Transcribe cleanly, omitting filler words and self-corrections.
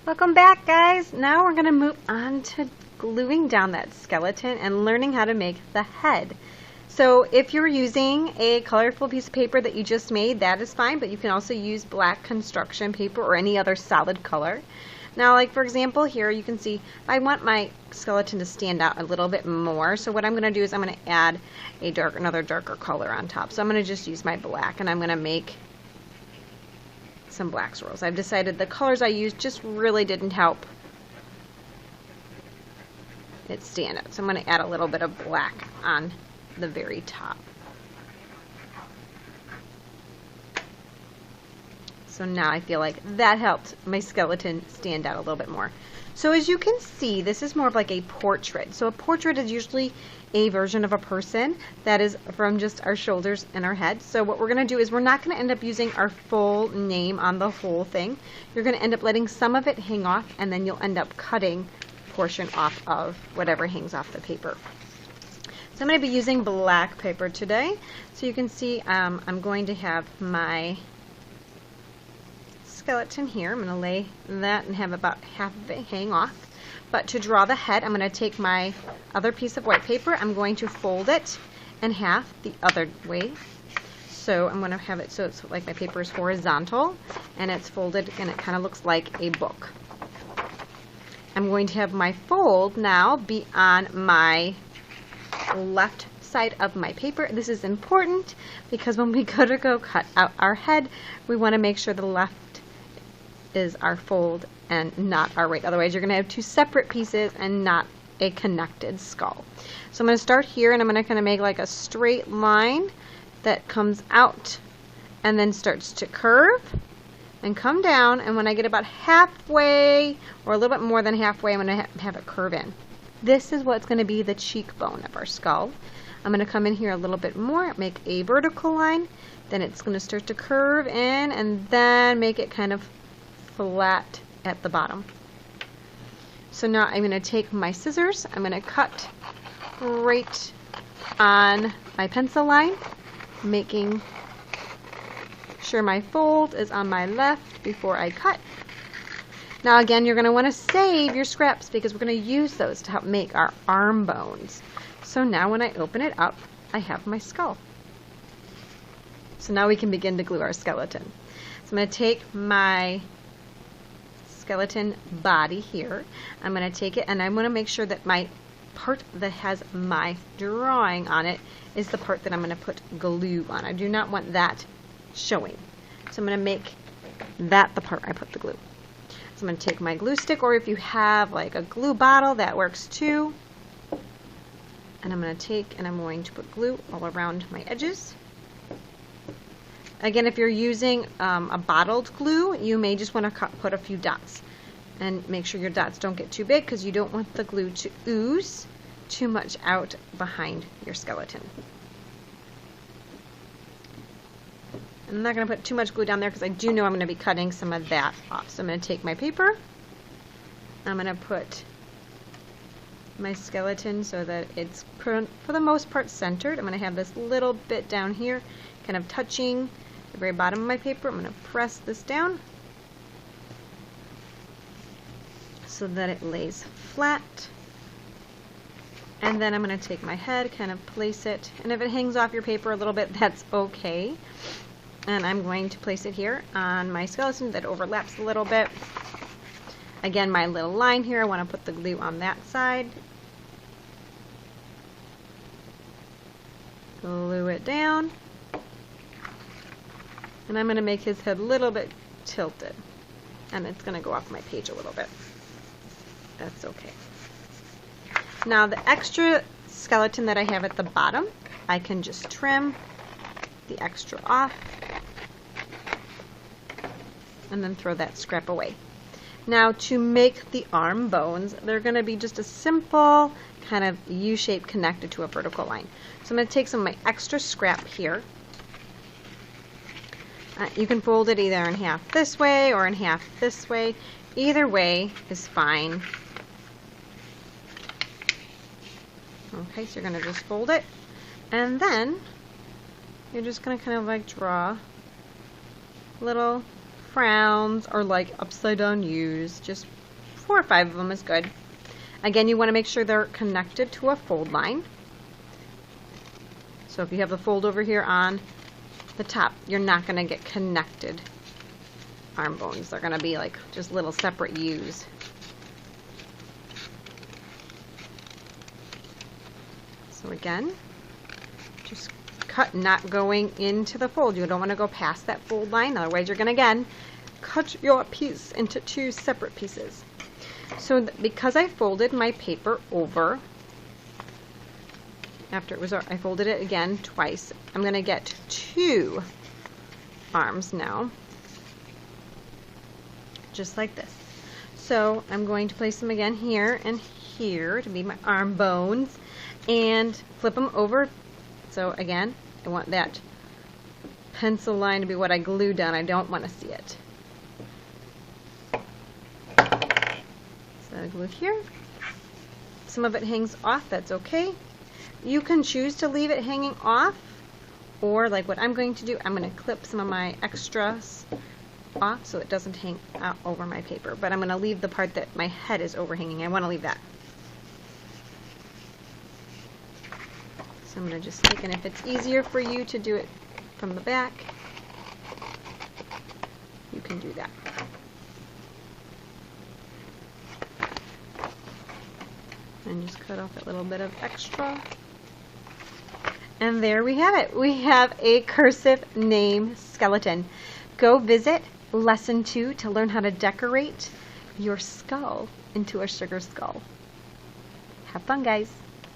Welcome back, guys. Now we're going to move on to gluing down that skeleton and learning how to make the head. So if you're using a colorful piece of paper that you just made, that is fine, but you can also use black construction paper or any other solid color. Now, like for example, here you can see I want my skeleton to stand out a little bit more. So what I'm going to do is I'm going to add another darker color on top. So I'm going to just use my black and I'm going to make some black swirls. I've decided the colors I used just really didn't help it stand out. So I'm going to add a little bit of black on the very top. So now I feel like that helped my skeleton stand out a little bit more. So as you can see, this is more of like a portrait. So a portrait is usually a version of a person that is from just our shoulders and our head. So what we're going to do is we're not going to end up using our full name on the whole thing. You're going to end up letting some of it hang off, and then you'll end up cutting a portion off of whatever hangs off the paper. So I'm going to be using black paper today. So you can see I'm going to have my skeleton here. I'm going to lay that and have about half of it hang off. But to draw the head, I'm going to take my other piece of white paper. I'm going to fold it in half the other way. So I'm going to have it so it's like my paper is horizontal and it's folded and it kind of looks like a book. I'm going to have my fold now be on my left side of my paper. This is important because when we go cut out our head, we want to make sure the left is our fold and not our right. Otherwise, you're going to have two separate pieces and not a connected skull. So I'm going to start here and I'm going to kind of make like a straight line that comes out and then starts to curve and come down. And when I get about halfway or a little bit more than halfway, I'm going to have it curve in. This is what's going to be the cheekbone of our skull. I'm going to come in here a little bit more, make a vertical line, then it's going to start to curve in and then make it kind of flat at the bottom. So now I'm going to take my scissors, I'm going to cut right on my pencil line, making sure my fold is on my left before I cut. Now again, you're going to want to save your scraps because we're going to use those to help make our arm bones. So now when I open it up, I have my skull. So now we can begin to glue our skeleton. So I'm going to take my skeleton body here. I'm going to take it and I'm going to make sure that my part that has my drawing on it is the part that I'm going to put glue on. I do not want that showing. So I'm going to make that the part I put the glue. So I'm going to take my glue stick, or if you have like a glue bottle, that works too. And I'm going to take and I'm going to put glue all around my edges. Again, if you're using a bottled glue, you may just want to put a few dots. And make sure your dots don't get too big because you don't want the glue to ooze too much out behind your skeleton. I'm not going to put too much glue down there because I do know I'm going to be cutting some of that off. So I'm going to take my paper. I'm going to put my skeleton so that it's for the most part centered. I'm going to have this little bit down here kind of touching the very bottom of my paper. I'm going to press this down so that it lays flat. And then I'm going to take my head, kind of place it, and if it hangs off your paper a little bit, that's okay. And I'm going to place it here on my skeleton that overlaps a little bit. Again, my little line here, I want to put the glue on that side. Glue it down. And I'm going to make his head a little bit tilted. And it's going to go off my page a little bit. That's okay. Now the extra skeleton that I have at the bottom, I can just trim the extra off and then throw that scrap away. Now to make the arm bones, they're going to be just a simple kind of U-shape connected to a vertical line. So I'm going to take some of my extra scrap here. You can fold it either in half this way or in half this way. Either way is fine. Okay, so you're going to just fold it, and then you're just going to kind of like draw little crowns or like upside down U's. Just 4 or 5 of them is good. Again, you want to make sure they're connected to a fold line. So if you have the fold over here on the top, you're not going to get connected arm bones. They're going to be like just little separate U's. So again, just cut, not going into the fold. You don't want to go past that fold line, otherwise you're going to, again, cut your piece into 2 separate pieces. So because I folded my paper over, after it was, I folded it again twice, I'm going to get 2 arms now, just like this. So I'm going to place them again here and here to be my arm bones, and flip them over. So again, I want that pencil line to be what I glue down. I don't want to see it. So I glue here. Some of it hangs off, that's okay. You can choose to leave it hanging off, or like what I'm going to do, I'm going to clip some of my extras off so it doesn't hang out over my paper. But I'm going to leave the part that my head is overhanging. I want to leave that. So I'm going to just take, and if it's easier for you to do it from the back, you can do that. And just cut off a little bit of extra. And there we have it. We have a cursive name skeleton. Go visit lesson 2 to learn how to decorate your skull into a sugar skull. Have fun, guys.